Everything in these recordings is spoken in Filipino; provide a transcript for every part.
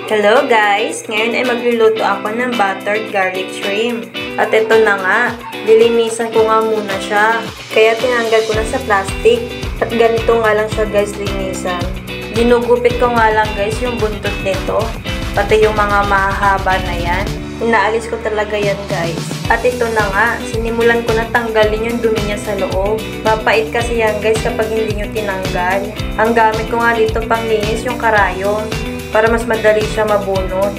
Hello guys! Ngayon ay magluluto ako ng buttered garlic shrimp. At ito na nga, lilinisan ko nga muna siya. Kaya tinanggal ko na sa plastic. At ganito nga lang siya guys, linisan. Ginugupit ko nga lang guys yung buntot nito. Pati yung mga mahahaba na yan. Inaalis ko talaga yan guys. At ito na nga, sinimulan ko na tanggalin yung dumi niya sa loob. Mapait kasi yan guys kapag hindi nyo tinanggal. Ang gamit ko nga dito panglinis yung karayon. Para mas madali siya mabunot.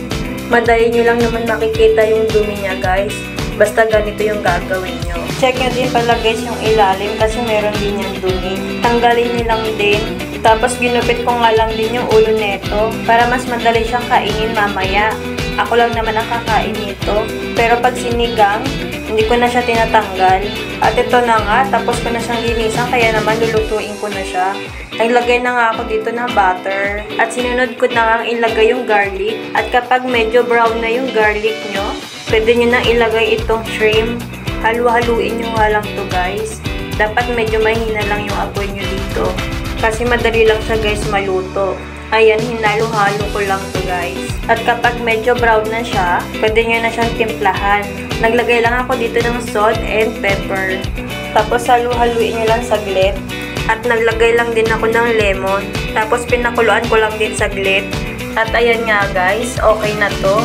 Madali nyo lang naman makikita yung dumi niya guys. Basta ganito yung gagawin nyo. Check nyo din pala guys yung ilalim kasi meron din yung dumi. Tanggalin nyo lang din. Tapos ginupit ko nga lang din yung ulo neto. Para mas madali siyang kainin mamaya. Ako lang naman ang kakain nito. Pero pag sinigang, hindi ko na siya tinatanggal. At ito na nga, tapos ko na siyang linisan, kaya naman lulutuin ko na siya. Naglagay na nga ako dito ng butter. At sinunod ko na nga ilagay yung garlic. At kapag medyo brown na yung garlic nyo, pwede nyo na ilagay itong shrimp. Halu-haluin nyo nga lang to guys. Dapat medyo mahina lang yung apoy nyo dito. Kasi madali lang siya guys maluto. Ayan, hinalo-halo ko lang to guys. At kapag medyo brown na siya, pwede nyo na siyang timplahan. Naglagay lang ako dito ng salt and pepper. Tapos halu-haluin nyo lang saglit. At naglagay lang din ako ng lemon. Tapos pinakuluan ko lang din saglit. At ayan nga guys, okay na to.